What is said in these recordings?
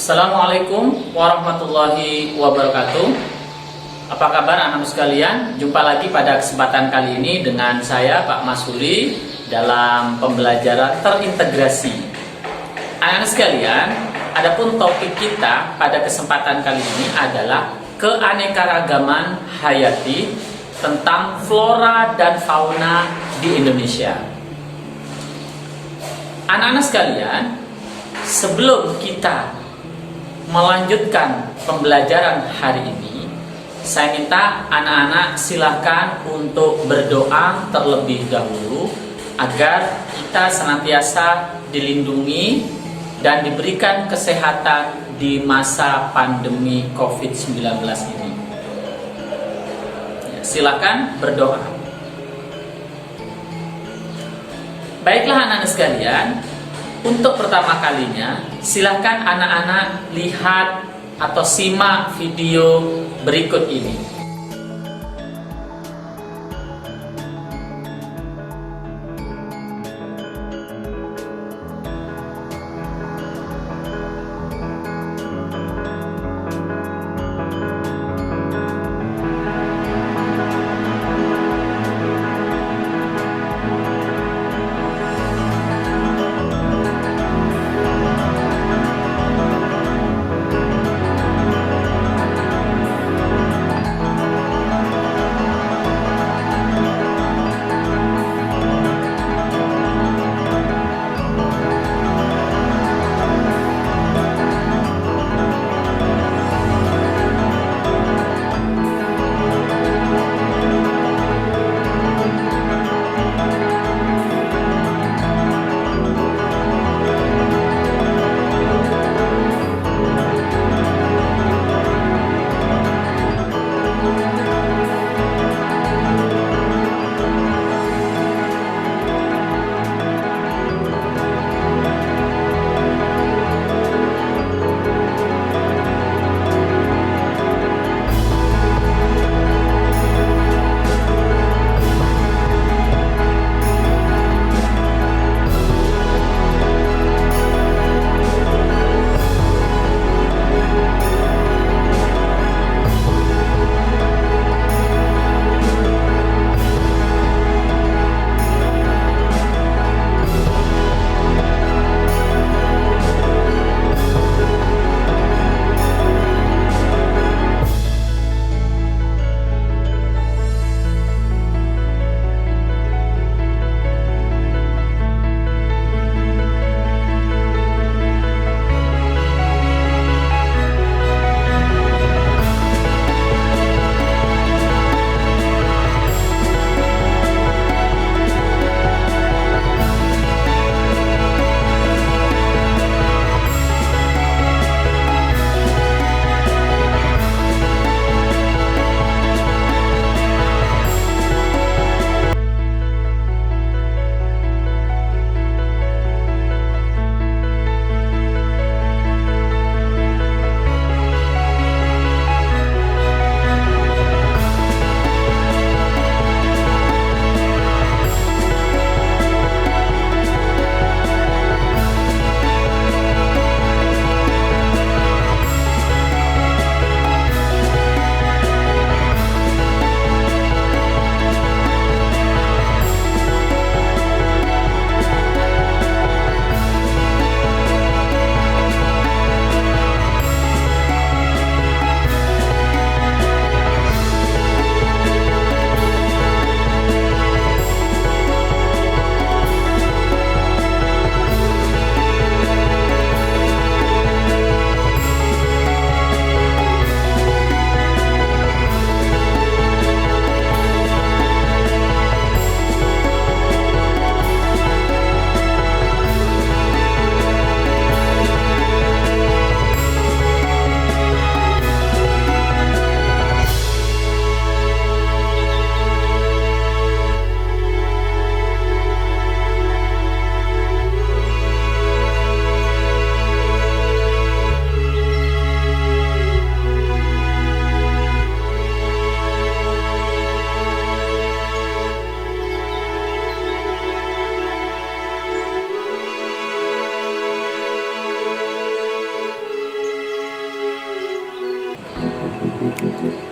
Assalamualaikum warahmatullahi wabarakatuh. Apa kabar anak-anak sekalian? Jumpa lagi pada kesempatan kali ini dengan saya Pak Masuri dalam pembelajaran terintegrasi. Anak-anak sekalian, adapun topik kita pada kesempatan kali ini adalah keanekaragaman hayati tentang flora dan fauna di Indonesia. Anak-anak sekalian, sebelum kita melanjutkan pembelajaran hari ini, saya minta anak-anak silahkan untuk berdoa terlebih dahulu agar kita senantiasa dilindungi dan diberikan kesehatan di masa pandemi COVID-19 ini. Silakan berdoa. Baiklah anak-anak sekalian, untuk pertama kalinya, silakan anak-anak lihat atau simak video berikut ini.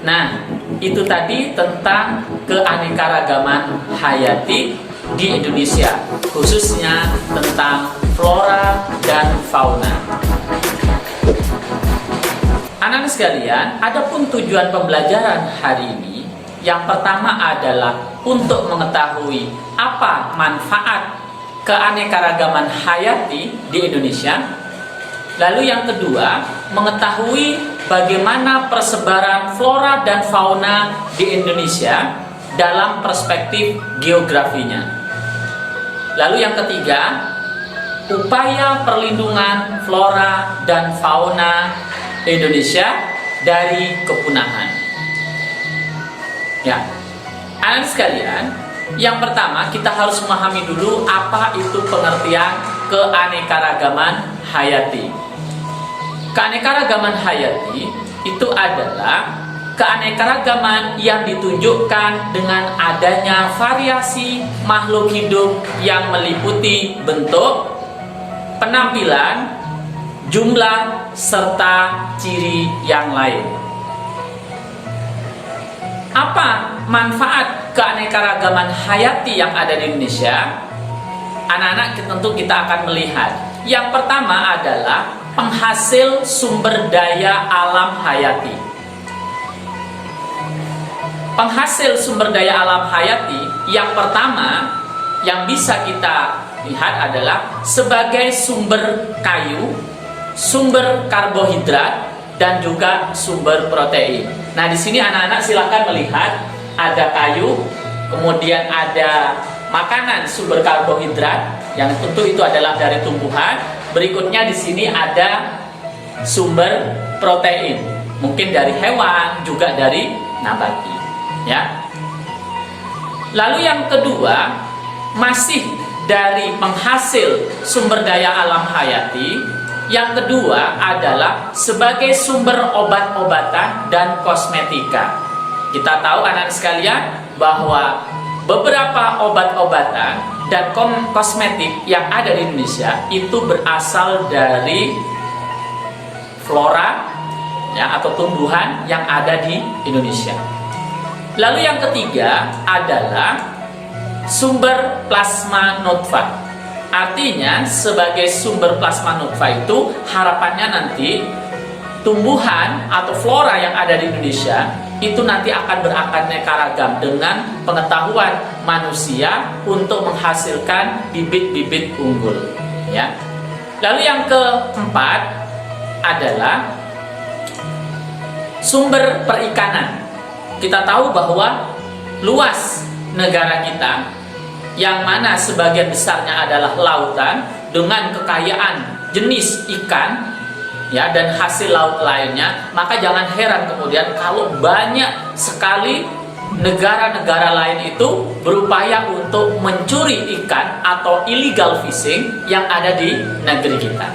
Nah, itu tadi tentang keanekaragaman hayati di Indonesia, khususnya tentang flora dan fauna. Anak-anak sekalian, adapun tujuan pembelajaran hari ini, yang pertama adalah untuk mengetahui apa manfaat keanekaragaman hayati di Indonesia. Lalu yang kedua, mengetahui bagaimana persebaran flora dan fauna di Indonesia dalam perspektif geografinya. Lalu yang ketiga, upaya perlindungan flora dan fauna Indonesia dari kepunahan. Ya, anak sekalian, yang pertama kita harus memahami dulu apa itu pengertian keanekaragaman hayati. Keanekaragaman hayati itu adalah keanekaragaman yang ditunjukkan dengan adanya variasi makhluk hidup yang meliputi bentuk, penampilan, jumlah, serta ciri yang lain. Apa manfaat keanekaragaman hayati yang ada di Indonesia? Anak-anak tentu kita akan melihat. Yang pertama adalah penghasil sumber daya alam hayati. Penghasil sumber daya alam hayati yang pertama yang bisa kita lihat adalah sebagai sumber kayu, sumber karbohidrat, dan juga sumber protein. Nah, di sini anak-anak silakan melihat ada kayu, kemudian ada makanan sumber karbohidrat yang tentu itu adalah dari tumbuhan. Berikutnya di sini ada sumber protein, mungkin dari hewan, juga dari nabati, ya. Lalu yang kedua, masih dari penghasil sumber daya alam hayati. Yang kedua adalah sebagai sumber obat-obatan dan kosmetika. Kita tahu anak sekalian bahwa beberapa obat-obatan dan kosmetik yang ada di Indonesia itu berasal dari flora, ya, atau tumbuhan yang ada di Indonesia. Lalu yang ketiga adalah sumber plasma nutfah. Artinya sebagai sumber plasma nutfah itu harapannya nanti tumbuhan atau flora yang ada di Indonesia itu nanti akan beraneka ragam dengan pengetahuan manusia untuk menghasilkan bibit-bibit unggul, ya. Lalu yang keempat adalah sumber perikanan. Kita tahu bahwa luas negara kita yang mana sebagian besarnya adalah lautan dengan kekayaan jenis ikan, ya, dan hasil laut lainnya, maka jangan heran kemudian kalau banyak sekali negara-negara lain itu berupaya untuk mencuri ikan atau illegal fishing yang ada di negeri kita.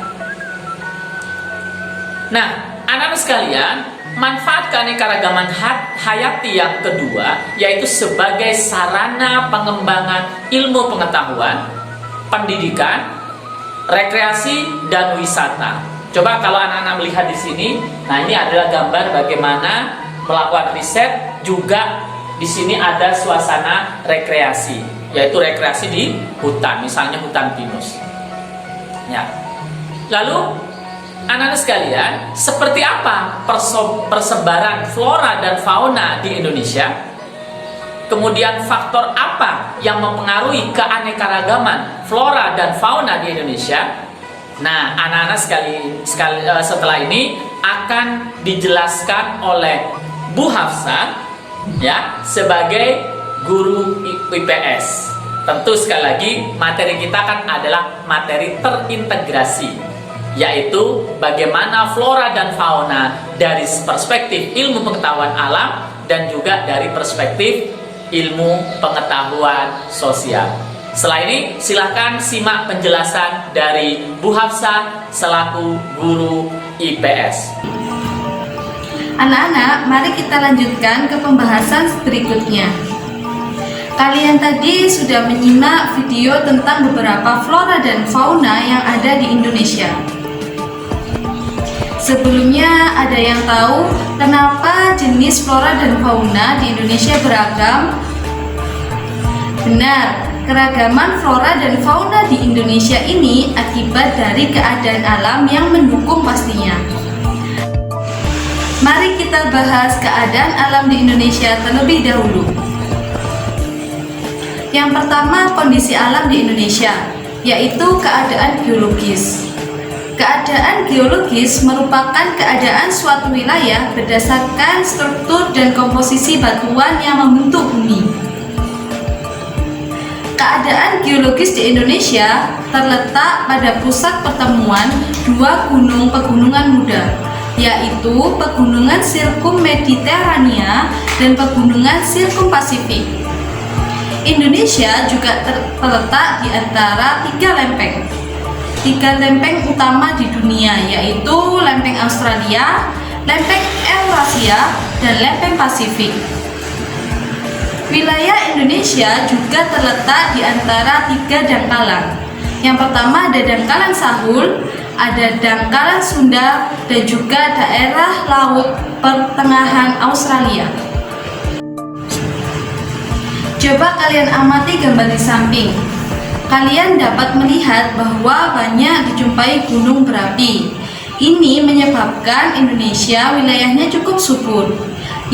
Nah, anak-anak sekalian, manfaat keanekaragaman hayati yang kedua yaitu sebagai sarana pengembangan ilmu pengetahuan, pendidikan, rekreasi, dan wisata. Coba kalau anak-anak melihat di sini, nah ini adalah gambar bagaimana melakukan riset, juga di sini ada suasana rekreasi, yaitu rekreasi di hutan, misalnya hutan pinus. Ya. Lalu anak-anak sekalian, seperti apa persebaran flora dan fauna di Indonesia? Kemudian faktor apa yang mempengaruhi keanekaragaman flora dan fauna di Indonesia? Nah, anak-anak setelah ini akan dijelaskan oleh Bu Hafsah, ya, sebagai guru IPS. Tentu sekali lagi materi kita kan adalah materi terintegrasi, yaitu bagaimana flora dan fauna dari perspektif ilmu pengetahuan alam dan juga dari perspektif ilmu pengetahuan sosial. Setelah ini silahkan simak penjelasan dari Bu Hafsah selaku guru IPS. Anak-anak, mari kita lanjutkan ke pembahasan berikutnya. Kalian tadi sudah menyimak video tentang beberapa flora dan fauna yang ada di Indonesia. Sebelumnya, ada yang tahu kenapa jenis flora dan fauna di Indonesia beragam? Benar, keragaman flora dan fauna di Indonesia ini akibat dari keadaan alam yang mendukung pastinya. Mari kita bahas keadaan alam di Indonesia terlebih dahulu. Yang pertama, kondisi alam di Indonesia, yaitu keadaan geologis. Keadaan geologis merupakan keadaan suatu wilayah berdasarkan struktur dan komposisi batuan yang membentuk bumi. Keadaan geologis di Indonesia terletak pada pusat pertemuan dua gunung pegunungan muda, yaitu Pegunungan Sirkum-Mediterania dan Pegunungan Sirkum-Pasifik. Indonesia juga terletak di antara tiga lempeng utama di dunia, yaitu lempeng Australia, lempeng Eurasia, dan lempeng Pasifik. Wilayah Indonesia juga terletak di antara tiga dangkalan. Yang pertama ada dangkalan Sahul, ada dangkalan Sunda, dan juga daerah laut pertengahan Australia. Coba kalian amati gambar di samping. Kalian dapat melihat bahwa banyak dijumpai gunung berapi. Ini menyebabkan Indonesia wilayahnya cukup subur,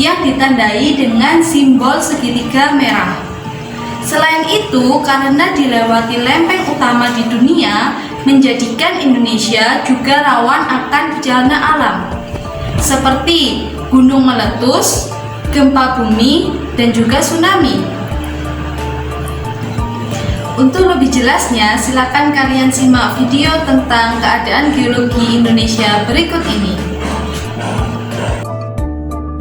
yang ditandai dengan simbol segitiga merah. Selain itu, karena dilewati lempeng utama di dunia, menjadikan Indonesia juga rawan akan bencana alam, seperti gunung meletus, gempa bumi, dan juga tsunami. Untuk lebih jelasnya, silakan kalian simak video tentang keadaan geologi Indonesia berikut ini.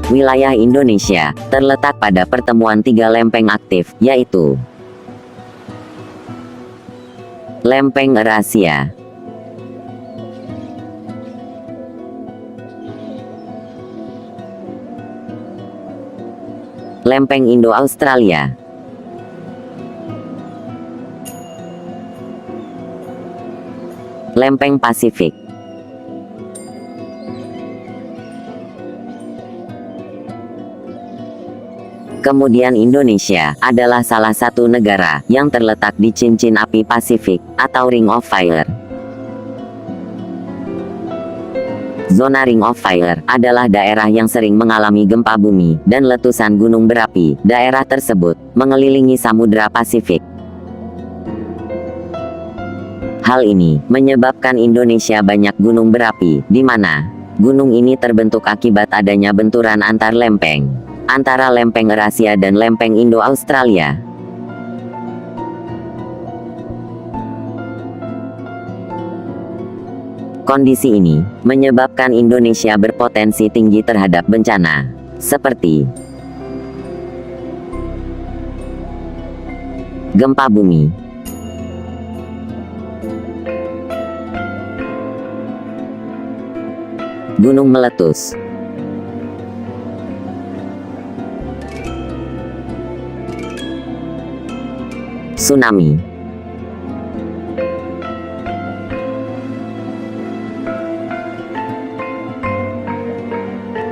Wilayah Indonesia terletak pada pertemuan tiga lempeng aktif, yaitu Lempeng Eurasia, Lempeng Indo-Australia, Lempeng Pasifik. Kemudian Indonesia adalah salah satu negara yang terletak di cincin api Pasifik atau Ring of Fire. Zona Ring of Fire adalah daerah yang sering mengalami gempa bumi dan letusan gunung berapi. Daerah tersebut mengelilingi Samudra Pasifik. Hal ini menyebabkan Indonesia banyak gunung berapi, di mana gunung ini terbentuk akibat adanya benturan antar lempeng, antara lempeng Eurasia dan lempeng Indo-Australia. Kondisi ini menyebabkan Indonesia berpotensi tinggi terhadap bencana, seperti gempa bumi, gunung meletus, tsunami,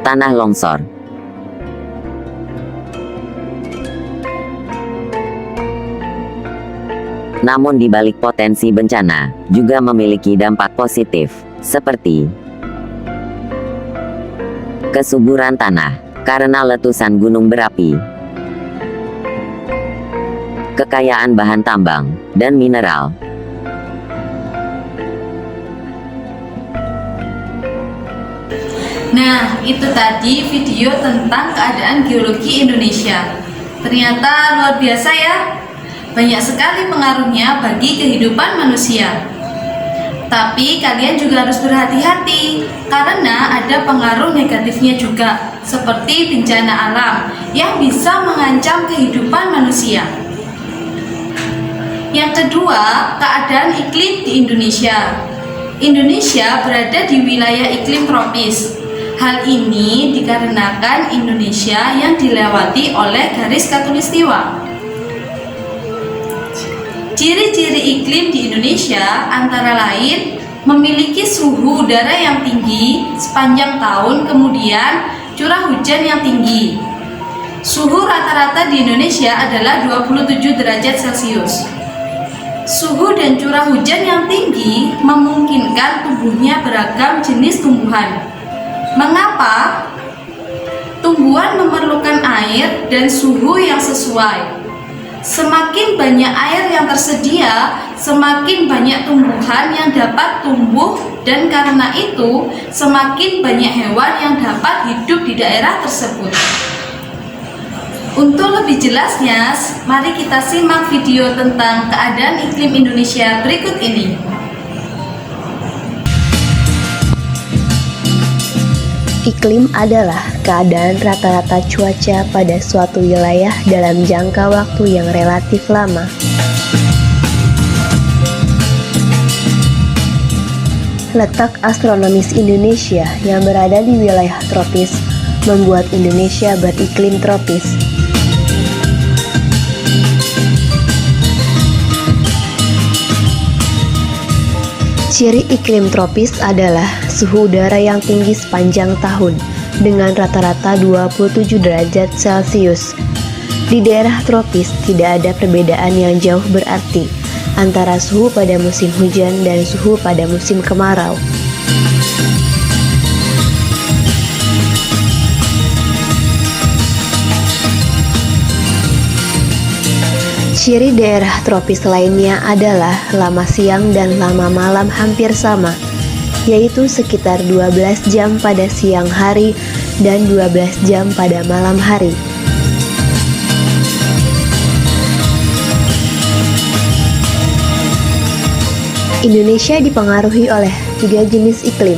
tanah longsor. Namun di balik potensi bencana, juga memiliki dampak positif, seperti kesuburan tanah karena letusan gunung berapi, kekayaan bahan tambang dan mineral, Nah, itu tadi video tentang keadaan geologi Indonesia. Ternyata luar biasa ya. Banyak sekali pengaruhnya bagi kehidupan manusia. Tapi kalian juga harus berhati-hati karena ada pengaruh negatifnya juga, seperti bencana alam yang bisa mengancam kehidupan manusia. Yang kedua, keadaan iklim di Indonesia. Indonesia berada di wilayah iklim tropis. Hal ini dikarenakan Indonesia yang dilewati oleh garis khatulistiwa. Ciri-ciri iklim di Indonesia antara lain memiliki suhu udara yang tinggi sepanjang tahun, kemudian curah hujan yang tinggi. Suhu rata-rata di Indonesia adalah 27 derajat Celcius. Suhu dan curah hujan yang tinggi memungkinkan tumbuhnya beragam jenis tumbuhan. Mengapa? Tumbuhan memerlukan air dan suhu yang sesuai. Semakin banyak air yang tersedia, semakin banyak tumbuhan yang dapat tumbuh, dan karena itu semakin banyak hewan yang dapat hidup di daerah tersebut. Untuk lebih jelasnya, mari kita simak video tentang keadaan iklim Indonesia berikut ini. Iklim adalah keadaan rata-rata cuaca pada suatu wilayah dalam jangka waktu yang relatif lama. Letak astronomis Indonesia yang berada di wilayah tropis membuat Indonesia beriklim tropis. Ciri iklim tropis adalah suhu udara yang tinggi sepanjang tahun dengan rata-rata 27 derajat Celcius. Di daerah tropis tidak ada perbedaan yang jauh berarti antara suhu pada musim hujan dan suhu pada musim kemarau. Ciri daerah tropis lainnya adalah lama siang dan lama malam hampir sama, yaitu sekitar 12 jam pada siang hari dan 12 jam pada malam hari. Indonesia dipengaruhi oleh 3 jenis iklim,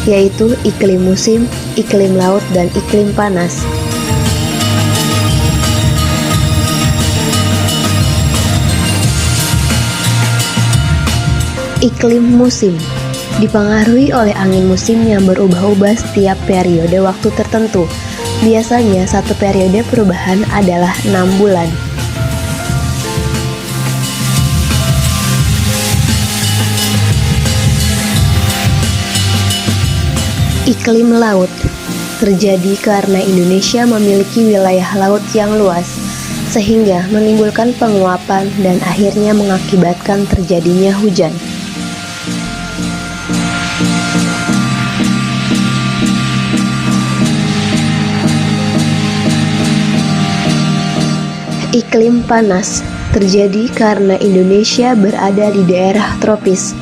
yaitu iklim musim, iklim laut, dan iklim panas. Iklim musim dipengaruhi oleh angin musim yang berubah-ubah setiap periode waktu tertentu. Biasanya satu periode perubahan adalah 6 bulan. Iklim laut terjadi karena Indonesia memiliki wilayah laut yang luas, sehingga menimbulkan penguapan dan akhirnya mengakibatkan terjadinya hujan. Iklim panas terjadi karena Indonesia berada di daerah tropis.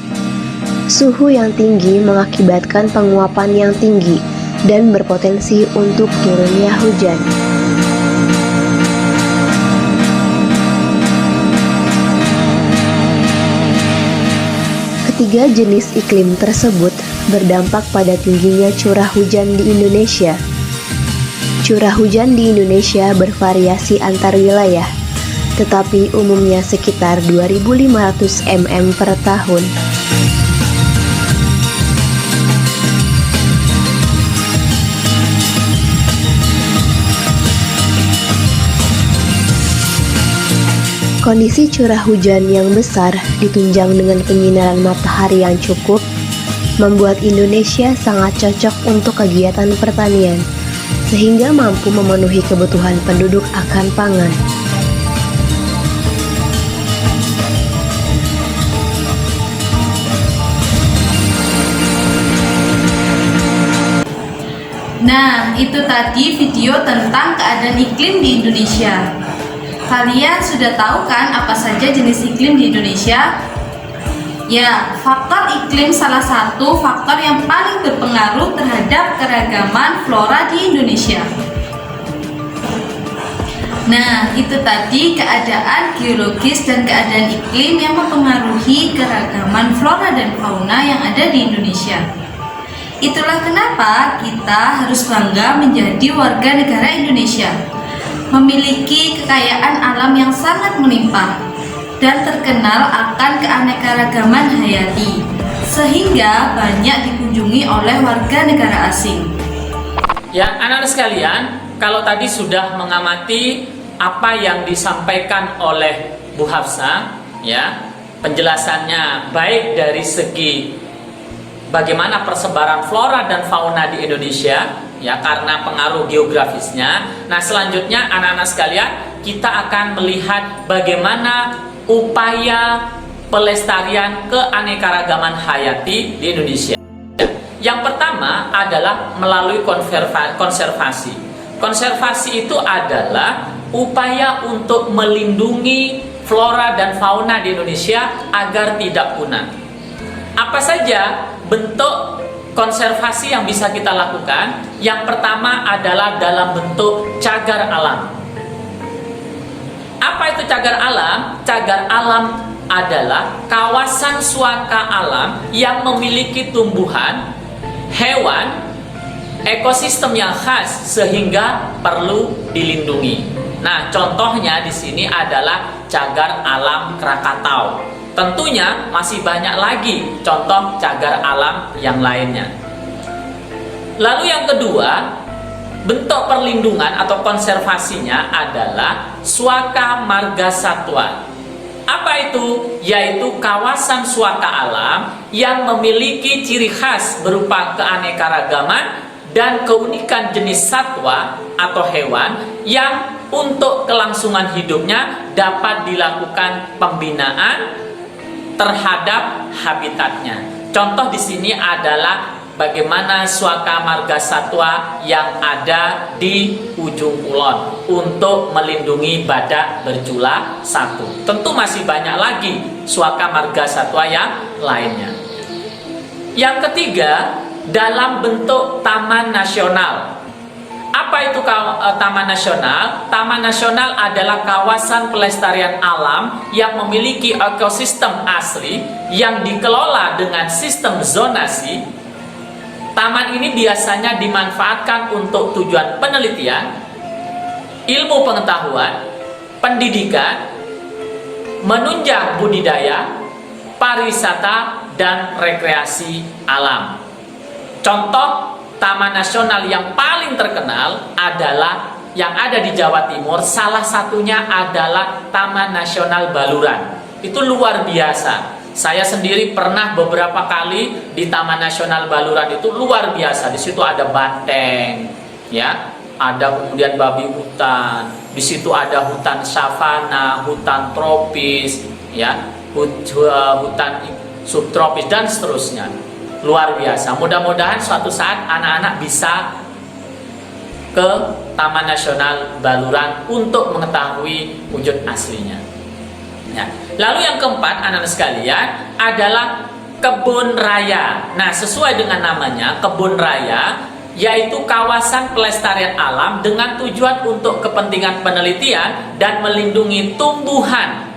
Suhu yang tinggi mengakibatkan penguapan yang tinggi dan berpotensi untuk turunnya hujan. Ketiga jenis iklim tersebut berdampak pada tingginya curah hujan di Indonesia. Curah hujan di Indonesia bervariasi antar wilayah, tetapi umumnya sekitar 2.500 mm per tahun. Kondisi curah hujan yang besar ditunjang dengan penyinaran matahari yang cukup, membuat Indonesia sangat cocok untuk kegiatan pertanian, sehingga mampu memenuhi kebutuhan penduduk akan pangan. Nah, itu tadi video tentang keadaan iklim di Indonesia. Kalian sudah tahu kan apa saja jenis iklim di Indonesia? Ya, faktor iklim salah satu faktor yang paling berpengaruh terhadap keragaman flora di Indonesia. Nah, itu tadi keadaan geologis dan keadaan iklim yang mempengaruhi keragaman flora dan fauna yang ada di Indonesia. Itulah kenapa kita harus bangga menjadi warga negara Indonesia, memiliki kekayaan alam yang sangat melimpah dan terkenal akan keanekaragaman hayati, sehingga banyak dikunjungi oleh warga negara asing. Ya, anak-anak sekalian, kalau tadi sudah mengamati apa yang disampaikan oleh Bu Hafsah, ya, penjelasannya baik dari segi bagaimana persebaran flora dan fauna di Indonesia, ya, karena pengaruh geografisnya. Nah, selanjutnya anak-anak sekalian, kita akan melihat bagaimana upaya pelestarian keanekaragaman hayati di Indonesia. Yang pertama adalah melalui konservasi. Konservasi itu adalah upaya untuk melindungi flora dan fauna di Indonesia agar tidak punah. Apa saja bentuk konservasi yang bisa kita lakukan? Yang pertama adalah dalam bentuk cagar alam. Apa itu cagar alam? Cagar alam adalah kawasan suaka alam yang memiliki tumbuhan, hewan, ekosistem yang khas sehingga perlu dilindungi. Nah, contohnya di sini adalah cagar alam Krakatau. Tentunya masih banyak lagi contoh cagar alam yang lainnya. Lalu yang kedua, bentuk perlindungan atau konservasinya adalah Suaka Marga Satwa. Apa itu? Yaitu kawasan suaka alam yang memiliki ciri khas berupa keanekaragaman dan keunikan jenis satwa atau hewan yang untuk kelangsungan hidupnya dapat dilakukan pembinaan terhadap habitatnya. Contoh di sini adalah bagaimana suaka marga satwa yang ada di ujung kulon untuk melindungi badak bercula 1. Tentu masih banyak lagi suaka marga satwa yang lainnya. Yang ketiga, dalam bentuk taman nasional. Apa itu taman nasional? Taman nasional adalah kawasan pelestarian alam yang memiliki ekosistem asli yang dikelola dengan sistem zonasi. Taman ini biasanya dimanfaatkan untuk tujuan penelitian, ilmu pengetahuan, pendidikan, menunjang budidaya, pariwisata, dan rekreasi alam. Contoh taman nasional yang paling terkenal adalah yang ada di Jawa Timur, salah satunya adalah Taman Nasional Baluran. Itu luar biasa. Saya sendiri pernah beberapa kali di Taman Nasional Baluran, itu luar biasa. Di situ ada banteng, ya, ada kemudian babi hutan. Di situ ada hutan savana, hutan tropis, ya, hutan subtropis dan seterusnya. Luar biasa. Mudah-mudahan suatu saat anak-anak bisa ke Taman Nasional Baluran untuk mengetahui wujud aslinya. Ya. Lalu yang keempat, anak-anak sekalian, adalah kebun raya. Nah, sesuai dengan namanya, kebun raya yaitu kawasan pelestarian alam dengan tujuan untuk kepentingan penelitian dan melindungi tumbuhan,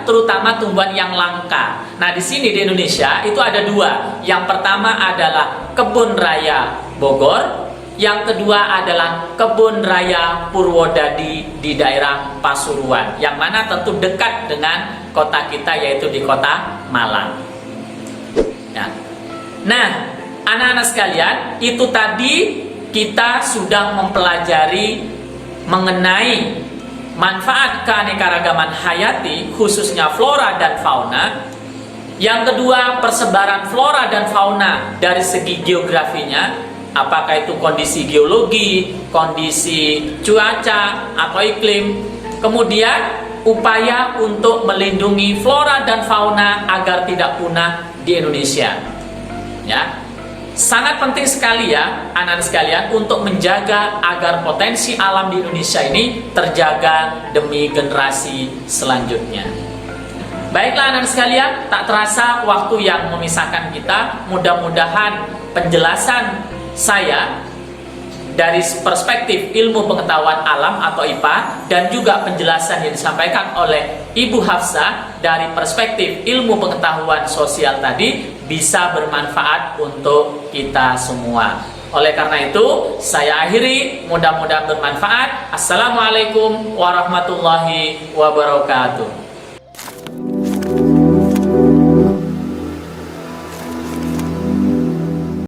terutama tumbuhan yang langka. Nah, di sini di Indonesia itu ada 2. Yang pertama adalah Kebun Raya Bogor, yang kedua adalah Kebun Raya Purwodadi di daerah Pasuruan, yang mana tentu dekat dengan kota kita, yaitu di kota Malang. Ya. Nah, anak-anak sekalian, itu tadi kita sudah mempelajari mengenai manfaat keanekaragaman hayati, khususnya flora dan fauna. Yang kedua, persebaran flora dan fauna dari segi geografinya, apakah itu kondisi geologi, kondisi cuaca atau iklim. Kemudian upaya untuk melindungi flora dan fauna agar tidak punah di Indonesia. Ya. Sangat penting sekali ya anak-anak sekalian untuk menjaga agar potensi alam di Indonesia ini terjaga demi generasi selanjutnya. Baiklah anak-anak sekalian, tak terasa waktu yang memisahkan kita. Mudah-mudahan penjelasan saya dari perspektif ilmu pengetahuan alam atau IPA dan juga penjelasan yang disampaikan oleh Ibu Hafsah dari perspektif ilmu pengetahuan sosial tadi bisa bermanfaat untuk kita semua. Oleh karena itu, saya akhiri, mudah-mudahan bermanfaat. Assalamualaikum warahmatullahi wabarakatuh.